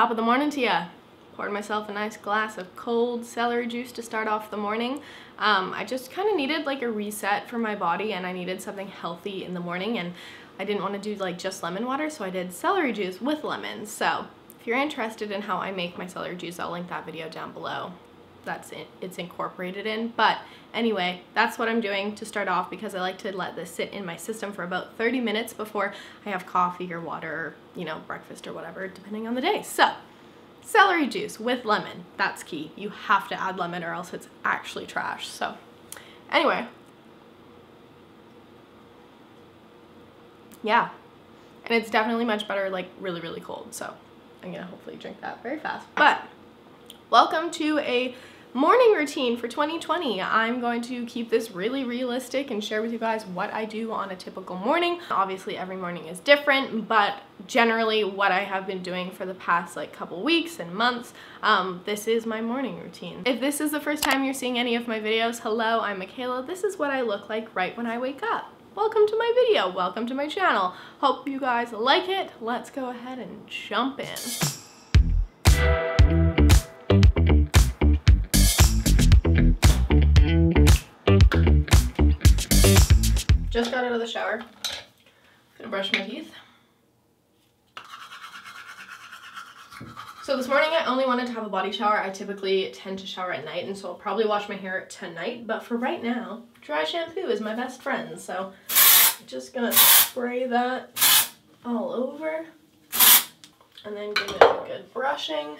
Top of the morning to ya. Poured myself a nice glass of cold celery juice to start off the morning. I just kind of needed like a reset for my body, and I needed something healthy in the morning, and I didn't want to do like just lemon water, so I did celery juice with lemons. So if you're interested in how I make my celery juice, I'll link that video down below. That's it, it's incorporated in. But anyway, that's what I'm doing to start off, because I like to let this sit in my system for about 30 minutes before I have coffee or water or, you know, breakfast or whatever, depending on the day. So celery juice with lemon, that's key. You have to add lemon or else it's actually trash. So anyway, yeah, and it's definitely much better like really, really cold. So I'm gonna hopefully drink that very fast. But welcome to a morning routine for 2020. I'm going to keep this really realistic and share with you guys what I do on a typical morning. Obviously every morning is different, but generally what I have been doing for the past like couple weeks and months, this is my morning routine. If this is the first time you're seeing any of my videos, hello, I'm Michaela. This is what I look like right when I wake up. Welcome to my video, welcome to my channel. Hope you guys like it. Let's go ahead and jump in. Just got out of the shower. Gonna brush my teeth. So this morning I only wanted to have a body shower. I typically tend to shower at night, and so I'll probably wash my hair tonight, but for right now, dry shampoo is my best friend. So I'm just gonna spray that all over and then give it a good brushing.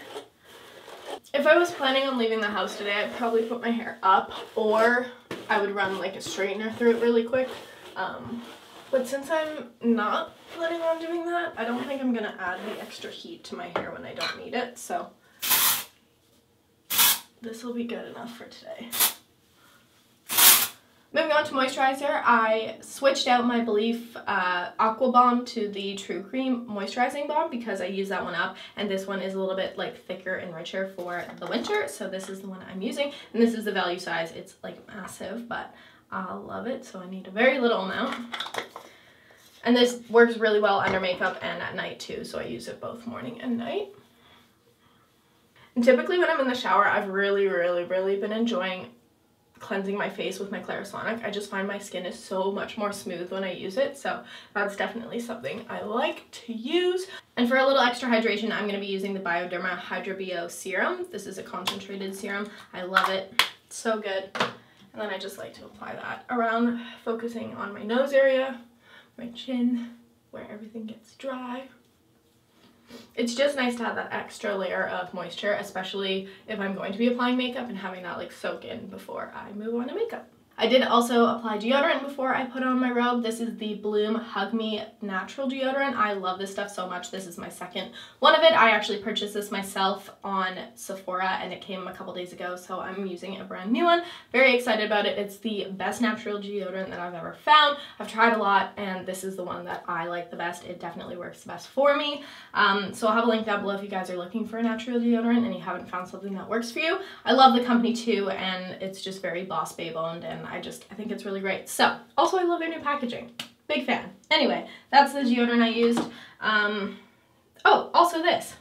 If I was planning on leaving the house today, I'd probably put my hair up, or I would run like a straightener through it really quick. But since I'm not planning on doing that, I don't think I'm gonna add the extra heat to my hair when I don't need it, so this will be good enough for today. Moving on to moisturizer, I switched out my Belif Aqua Balm to the True Cream Moisturizing Balm because I use that one up, and this one is a little bit like thicker and richer for the winter, so this is the one I'm using, and this is the value size. It's like massive, but I love it, so I need a very little amount. And this works really well under makeup and at night too, so I use it both morning and night. And typically when I'm in the shower, I've really been enjoying cleansing my face with my Clarisonic. I just find my skin is so much more smooth when I use it, so that's definitely something I like to use. And for a little extra hydration, I'm going to be using the Bioderma Hydrabio Serum. This is a concentrated serum. I love it. It's so good. And then I just like to apply that around, focusing on my nose area, my chin, where everything gets dry. It's just nice to have that extra layer of moisture, especially if I'm going to be applying makeup and having that like soak in before I move on to makeup. I did also apply deodorant before I put on my robe. This is the Blume Hug Me Natural Deodorant. I love this stuff so much. This is my second one of it. I actually purchased this myself on Sephora, and it came a couple days ago, so I'm using a brand new one. Very excited about it. It's the best natural deodorant that I've ever found. I've tried a lot, and this is the one that I like the best. It definitely works the best for me. So I'll have a link down below if you guys are looking for a natural deodorant and you haven't found something that works for you. I love the company too, and it's just very Boss Babe owned, and I think it's really great. So, also I love their new packaging. Big fan. Anyway, that's the deodorant I used. Oh, also this.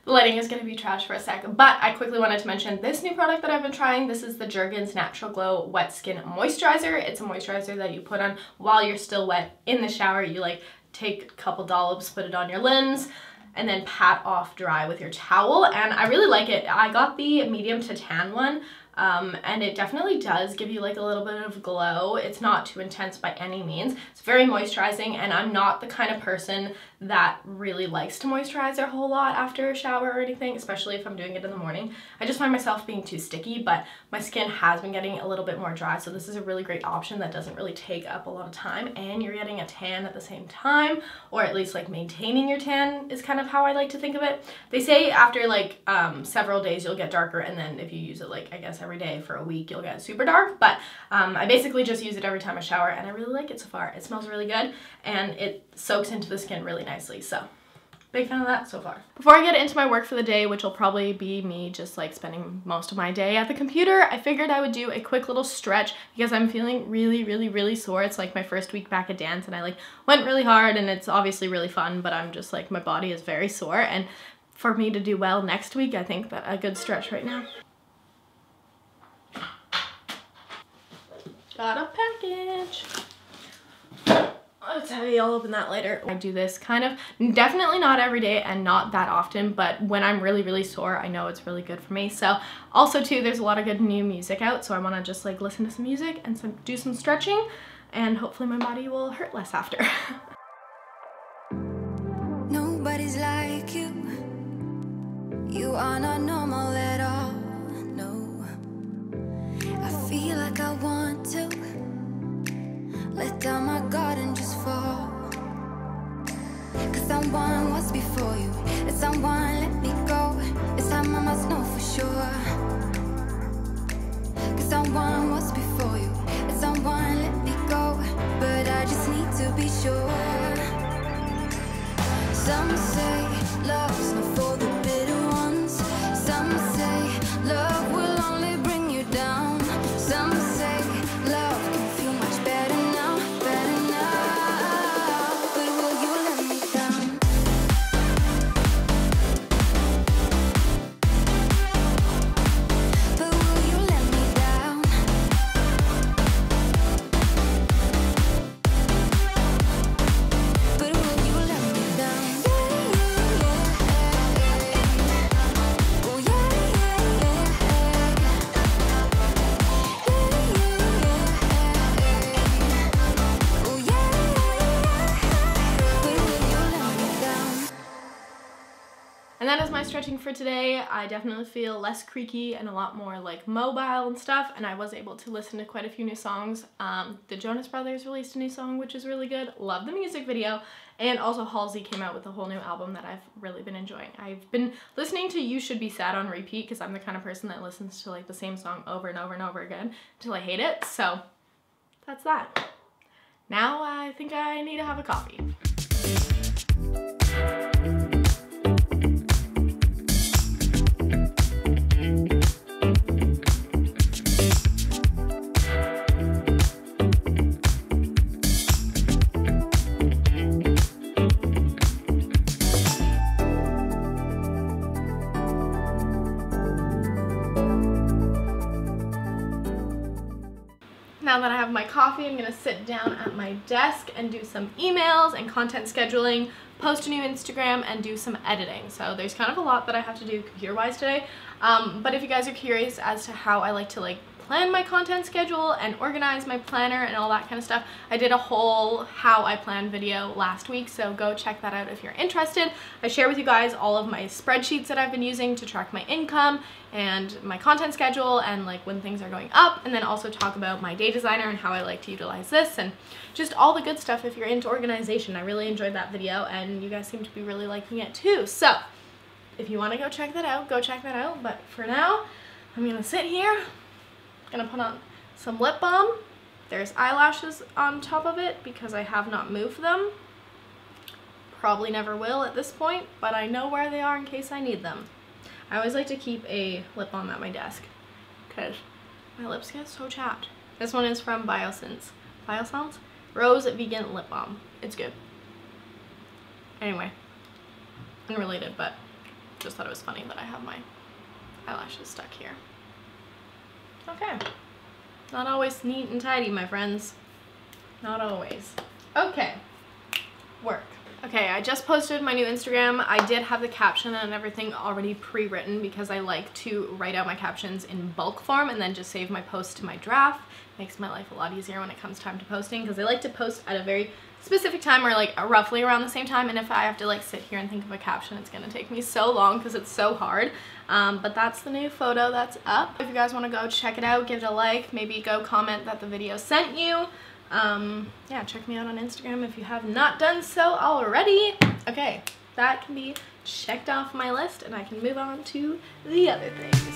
The lighting is going to be trash for a sec, but I quickly wanted to mention this new product that I've been trying. This is the Jergens Natural Glow Wet Skin Moisturizer. It's a moisturizer that you put on while you're still wet in the shower. You like take a couple dollops, put it on your limbs, and then pat off dry with your towel, and I really like it. I got the medium to tan one. And it definitely does give you like a little bit of glow. It's not too intense by any means. It's very moisturizing, and I'm not the kind of person that really likes to moisturize a whole lot after a shower or anything, especially if I'm doing it in the morning. I just find myself being too sticky, but my skin has been getting a little bit more dry, so this is a really great option that doesn't really take up a lot of time, and you're getting a tan at the same time, or at least like maintaining your tan is kind of how I like to think of it. They say after like several days you'll get darker, and then if you use it like I guess every day for a week you'll get super dark, but I basically just use it every time I shower, and I really like it so far. It smells really good, and it soaks into the skin really nicely, so big fan of that so far. Before I get into my work for the day, which will probably be me just like spending most of my day at the computer, I figured I would do a quick little stretch because I'm feeling really sore. It's like my first week back at dance and I like went really hard and it's obviously really fun, but I'm just like, my body is very sore, and for me to do well next week, I think that a good stretch right now. Got a package. It's heavy, I'll open that later. I do this kind of, definitely not every day and not that often, but when I'm really sore, I know it's really good for me. So also too, there's a lot of good new music out, so I want to just like listen to some music and do some stretching, and hopefully my body will hurt less after. Nobody's like you. You are not normal at all. No, I feel like I want to let down my guard and just fall. Cause someone was before you, and someone let me go. It's time I must know for sure. Cause someone was before you, and someone let me go. But I just need to be sure. Some say love's not for the bitter ones. Some say love will only bring you down. Some say love can feel much better now, better now. But will you let me down? But will you let me down? But will you let me down? Oh yeah, oh yeah. But will you let me down? And that is my stretching for today. I definitely feel less creaky and a lot more like mobile and stuff, and I was able to listen to quite a few new songs. The Jonas Brothers released a new song, which is really good. Love the music video. And also Halsey came out with a whole new album that I've really been enjoying. I've been listening to You Should Be Sad on repeat because I'm the kind of person that listens to like the same song over and over and over again until I hate it. So that's that. Now I think I need to have a coffee. Now that I have my coffee, I'm gonna sit down at my desk and do some emails and content scheduling, post a new Instagram, and do some editing. So there's kind of a lot that I have to do computer-wise today. But if you guys are curious as to how I like to like plan my content schedule and organize my planner and all that kind of stuff, I did a whole how I plan video last week, so go check that out if you're interested. I share with you guys all of my spreadsheets that I've been using to track my income and my content schedule and like when things are going up, and then also talk about my day designer and how I like to utilize this and just all the good stuff if you're into organization. I really enjoyed that video and you guys seem to be really liking it too. So if you want to go check that out, go check that out. But for now, I'm gonna sit here, gonna put on some lip balm. There's eyelashes on top of it because I have not moved them. Probably never will at this point, but I know where they are in case I need them. I always like to keep a lip balm at my desk because my lips get so chapped. This one is from Biosense Rose Vegan Lip Balm. It's good. Anyway, unrelated, but just thought it was funny that I have my eyelashes stuck here. Okay, not always neat and tidy, my friends. Not always. Okay, work. Okay, I just posted my new Instagram. I did have the caption and everything already pre-written because I like to write out my captions in bulk form and then just save my posts to my draft. Makes my life a lot easier when it comes time to posting because I like to post at a very specific time or like roughly around the same time, and if I have to like sit here and think of a caption, it's gonna take me so long because it's so hard. But that's the new photo that's up. If you guys want to go check it out, give it a like, maybe go comment that the video sent you. Yeah, check me out on Instagram if you have not done so already. Okay, that can be checked off my list and I can move on to the other things.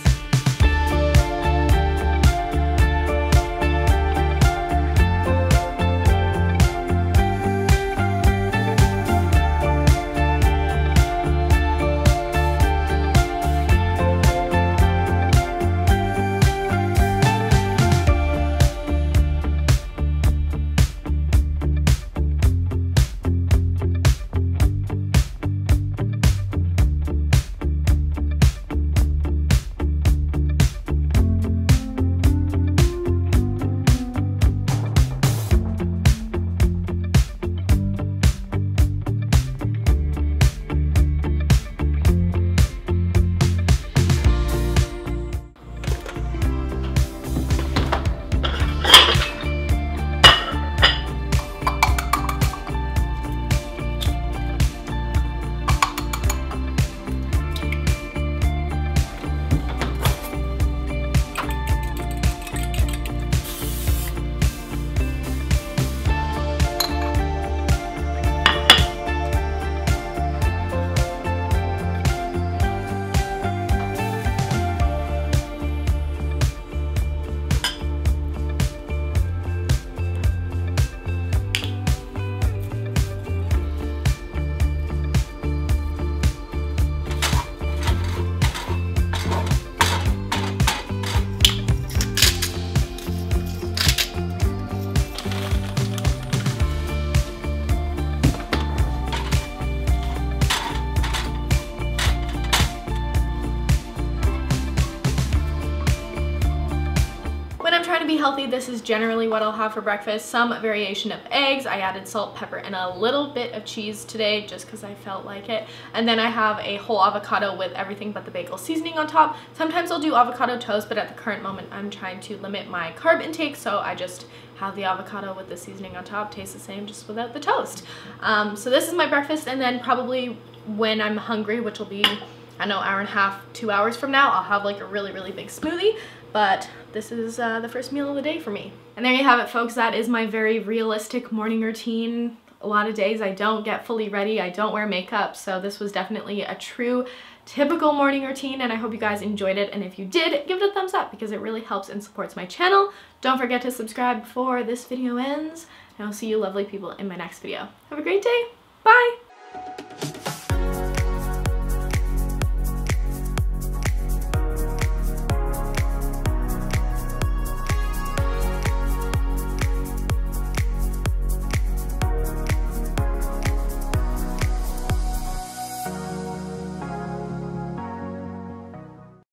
I'm trying to be healthy, this is generally what I'll have for breakfast. Some variation of eggs. I added salt, pepper, and a little bit of cheese today just because I felt like it. And then I have a whole avocado with everything but the bagel seasoning on top. Sometimes I'll do avocado toast, but at the current moment I'm trying to limit my carb intake, so I just have the avocado with the seasoning on top. Tastes the same, just without the toast. So this is my breakfast, and then probably when I'm hungry, which will be, I don't know, hour and a half, 2 hours from now, I'll have like a really, really big smoothie. But this is the first meal of the day for me. And there you have it, folks. That is my very realistic morning routine. A lot of days I don't get fully ready, I don't wear makeup, so this was definitely a true typical morning routine, and I hope you guys enjoyed it. And if you did, give it a thumbs up because it really helps and supports my channel. Don't forget to subscribe before this video ends, and I'll see you lovely people in my next video. Have a great day. Bye!